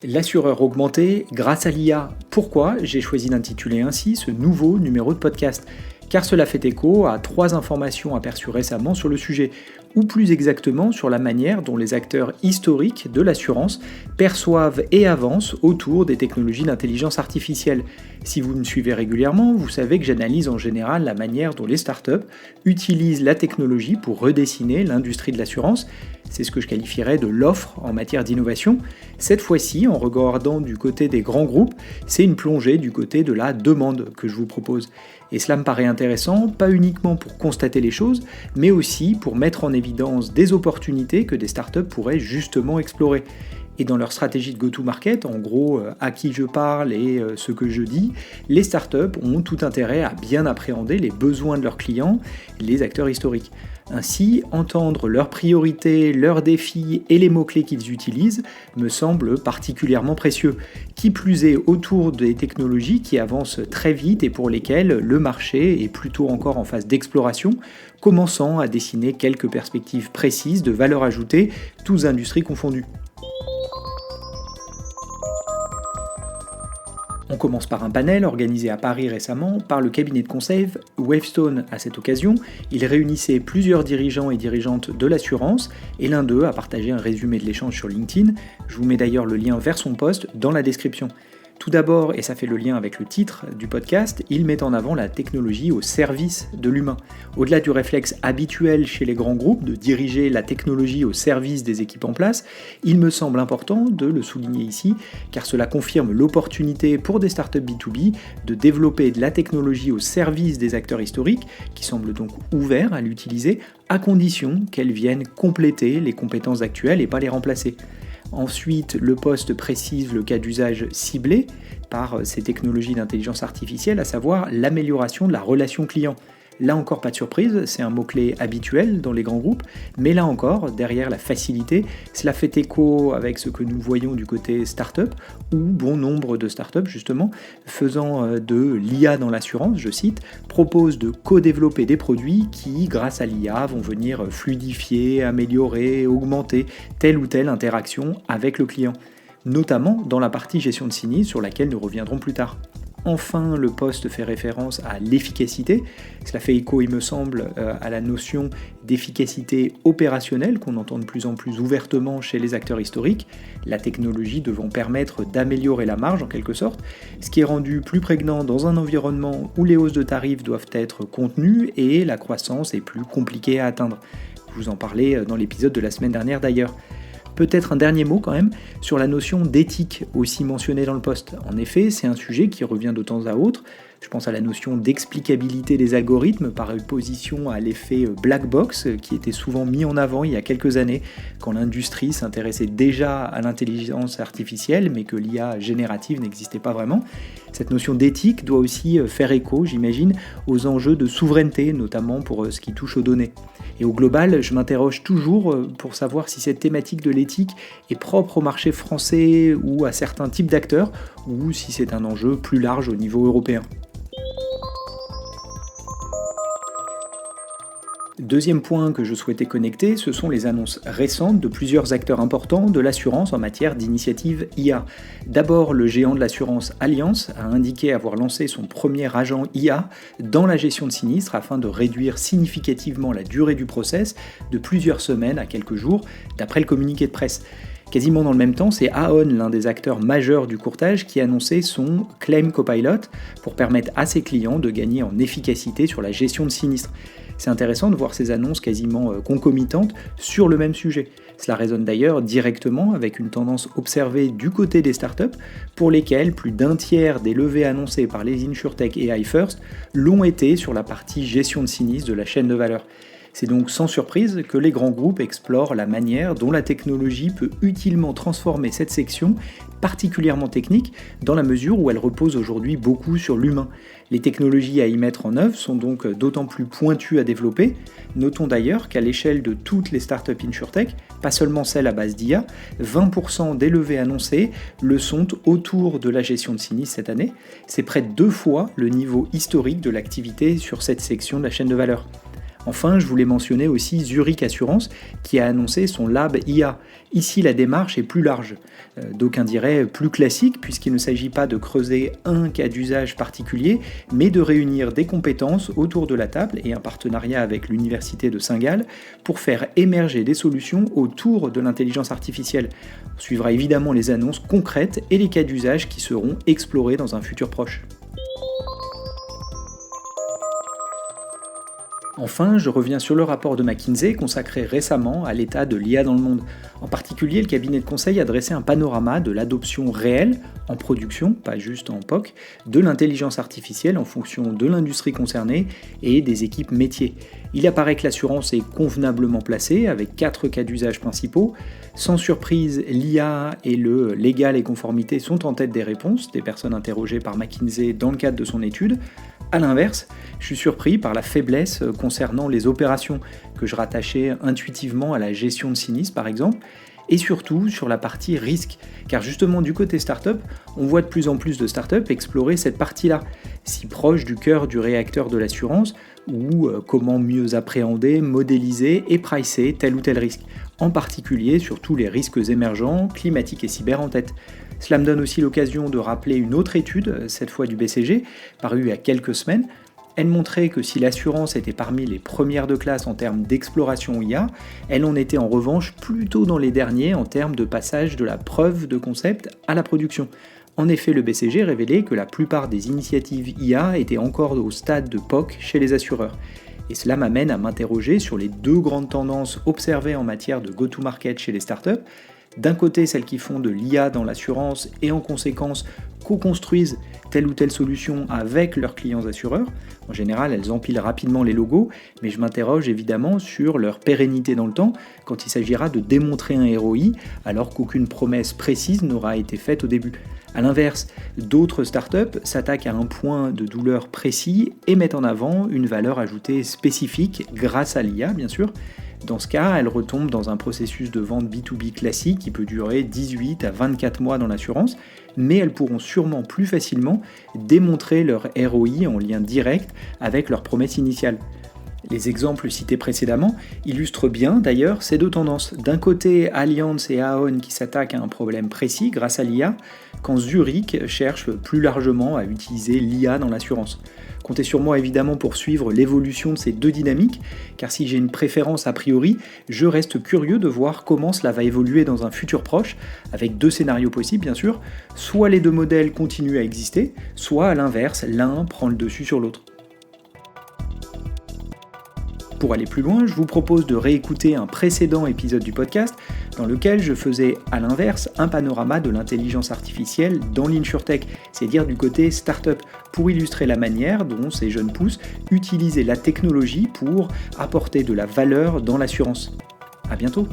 L'assureur augmenté grâce à l'IA. Pourquoi j'ai choisi d'intituler ainsi ce nouveau numéro de podcast? Car cela fait écho à 3 informations aperçues récemment sur le sujet, ou plus exactement sur la manière dont les acteurs historiques de l'assurance perçoivent et avancent autour des technologies d'intelligence artificielle. Si vous me suivez régulièrement, vous savez que j'analyse en général la manière dont les startups utilisent la technologie pour redessiner l'industrie de l'assurance. C'est ce que je qualifierais de l'offre en matière d'innovation. Cette fois-ci, en regardant du côté des grands groupes, c'est une plongée du côté de la demande que je vous propose. Et cela me paraît intéressant, pas uniquement pour constater les choses, mais aussi pour mettre en évidence des opportunités que des startups pourraient justement explorer. Et dans leur stratégie de go-to-market, en gros à qui je parle et ce que je dis, les startups ont tout intérêt à bien appréhender les besoins de leurs clients, les acteurs historiques. Ainsi, entendre leurs priorités, leurs défis et les mots-clés qu'ils utilisent me semble particulièrement précieux. Qui plus est autour des technologies qui avancent très vite et pour lesquelles le marché est plutôt encore en phase d'exploration, commençant à dessiner quelques perspectives précises de valeur ajoutée, toutes industries confondues. On commence par un panel organisé à Paris récemment par le cabinet de conseil Wavestone. À cette occasion, il réunissait plusieurs dirigeants et dirigeantes de l'assurance et l'un d'eux a partagé un résumé de l'échange sur LinkedIn. Je vous mets d'ailleurs le lien vers son post dans la description. Tout d'abord, et ça fait le lien avec le titre du podcast, il met en avant la technologie au service de l'humain. Au-delà du réflexe habituel chez les grands groupes de diriger la technologie au service des équipes en place, il me semble important de le souligner ici, car cela confirme l'opportunité pour des startups B2B de développer de la technologie au service des acteurs historiques, qui semblent donc ouverts à l'utiliser, à condition qu'elle vienne compléter les compétences actuelles et pas les remplacer. Ensuite, le poste précise le cas d'usage ciblé par ces technologies d'intelligence artificielle, à savoir l'amélioration de la relation client. Là encore, pas de surprise, c'est un mot-clé habituel dans les grands groupes, mais là encore, derrière la facilité, cela fait écho avec ce que nous voyons du côté start-up, où bon nombre de start-up, justement, faisant de l'IA dans l'assurance, je cite, proposent de co-développer des produits qui, grâce à l'IA, vont venir fluidifier, améliorer, augmenter telle ou telle interaction avec le client, notamment dans la partie gestion de sinistre sur laquelle nous reviendrons plus tard. Enfin, le poste fait référence à l'efficacité. Cela fait écho, il me semble, à la notion d'efficacité opérationnelle qu'on entend de plus en plus ouvertement chez les acteurs historiques, la technologie devant permettre d'améliorer la marge en quelque sorte, ce qui est rendu plus prégnant dans un environnement où les hausses de tarifs doivent être contenues et la croissance est plus compliquée à atteindre. Je vous en parlais dans l'épisode de la semaine dernière d'ailleurs. Peut-être un dernier mot quand même sur la notion d'éthique aussi mentionnée dans le poste. En effet, c'est un sujet qui revient de temps à autre. Je pense à la notion d'explicabilité des algorithmes par opposition à l'effet black box qui était souvent mis en avant il y a quelques années quand l'industrie s'intéressait déjà à l'intelligence artificielle mais que l'IA générative n'existait pas vraiment. Cette notion d'éthique doit aussi faire écho, j'imagine, aux enjeux de souveraineté, notamment pour ce qui touche aux données. Et au global, je m'interroge toujours pour savoir si cette thématique de l'éthique est propre au marché français ou à certains types d'acteurs, ou si c'est un enjeu plus large au niveau européen. Deuxième point que je souhaitais connecter, ce sont les annonces récentes de plusieurs acteurs importants de l'assurance en matière d'initiative IA. D'abord, le géant de l'assurance Allianz a indiqué avoir lancé son premier agent IA dans la gestion de sinistres afin de réduire significativement la durée du process de plusieurs semaines à quelques jours, d'après le communiqué de presse. Quasiment dans le même temps, c'est Aon, l'un des acteurs majeurs du courtage, qui annonçait son Claim Copilot pour permettre à ses clients de gagner en efficacité sur la gestion de sinistres. C'est intéressant de voir ces annonces quasiment concomitantes sur le même sujet. Cela résonne d'ailleurs directement avec une tendance observée du côté des startups pour lesquelles plus d'un tiers des levées annoncées par les InsurTech et iFirst l'ont été sur la partie gestion de sinistres de la chaîne de valeur. C'est donc sans surprise que les grands groupes explorent la manière dont la technologie peut utilement transformer cette section, particulièrement technique, dans la mesure où elle repose aujourd'hui beaucoup sur l'humain. Les technologies à y mettre en œuvre sont donc d'autant plus pointues à développer. Notons d'ailleurs qu'à l'échelle de toutes les startups InsurTech, pas seulement celles à base d'IA, 20% des levées annoncées le sont autour de la gestion de sinistres cette année. C'est près de 2 fois le niveau historique de l'activité sur cette section de la chaîne de valeur. Enfin, je voulais mentionner aussi Zurich Assurance qui a annoncé son Lab IA. Ici, la démarche est plus large. D'aucuns diraient plus classique puisqu'il ne s'agit pas de creuser un cas d'usage particulier, mais de réunir des compétences autour de la table et un partenariat avec l'Université de Saint-Gall pour faire émerger des solutions autour de l'intelligence artificielle. On suivra évidemment les annonces concrètes et les cas d'usage qui seront explorés dans un futur proche. Enfin, je reviens sur le rapport de McKinsey consacré récemment à l'état de l'IA dans le monde. En particulier, le cabinet de conseil a dressé un panorama de l'adoption réelle, en production, pas juste en POC, de l'intelligence artificielle en fonction de l'industrie concernée et des équipes métiers. Il apparaît que l'assurance est convenablement placée, avec 4 cas d'usage principaux. Sans surprise, l'IA et le légal et conformité sont en tête des réponses des personnes interrogées par McKinsey dans le cadre de son étude. A l'inverse, je suis surpris par la faiblesse concernant les opérations, que je rattachais intuitivement à la gestion de sinistres par exemple, et surtout sur la partie risque, car justement du côté startup, on voit de plus en plus de startups explorer cette partie-là, si proche du cœur du réacteur de l'assurance, ou comment mieux appréhender, modéliser et pricer tel ou tel risque, en particulier sur tous les risques émergents, climatiques et cyber en tête. Cela me donne aussi l'occasion de rappeler une autre étude, cette fois du BCG, parue il y a quelques semaines. Elle montrait que si l'assurance était parmi les premières de classe en termes d'exploration IA, elle en était en revanche plutôt dans les derniers en termes de passage de la preuve de concept à la production. En effet, le BCG révélait que la plupart des initiatives IA étaient encore au stade de POC chez les assureurs. Et cela m'amène à m'interroger sur les 2 grandes tendances observées en matière de go-to-market chez les startups. D'un côté, celles qui font de l'IA dans l'assurance et en conséquence co-construisent telle ou telle solution avec leurs clients assureurs. En général, elles empilent rapidement les logos, mais je m'interroge évidemment sur leur pérennité dans le temps quand il s'agira de démontrer un ROI alors qu'aucune promesse précise n'aura été faite au début. A l'inverse, d'autres startups s'attaquent à un point de douleur précis et mettent en avant une valeur ajoutée spécifique grâce à l'IA bien sûr. Dans ce cas, elles retombent dans un processus de vente B2B classique qui peut durer 18 à 24 mois dans l'assurance, mais elles pourront sûrement plus facilement démontrer leur ROI en lien direct avec leur promesse initiale. Les exemples cités précédemment illustrent bien d'ailleurs ces 2 tendances. D'un côté, Allianz et Aon qui s'attaquent à un problème précis grâce à l'IA, quand Zurich cherche plus largement à utiliser l'IA dans l'assurance. Comptez sur moi évidemment pour suivre l'évolution de ces 2 dynamiques, car si j'ai une préférence a priori, je reste curieux de voir comment cela va évoluer dans un futur proche, avec 2 scénarios possibles bien sûr, soit les 2 modèles continuent à exister, soit à l'inverse, l'un prend le dessus sur l'autre. Pour aller plus loin, je vous propose de réécouter un précédent épisode du podcast dans lequel je faisais à l'inverse un panorama de l'intelligence artificielle dans l'insurtech, c'est-à-dire du côté startup, pour illustrer la manière dont ces jeunes pousses utilisaient la technologie pour apporter de la valeur dans l'assurance. À bientôt.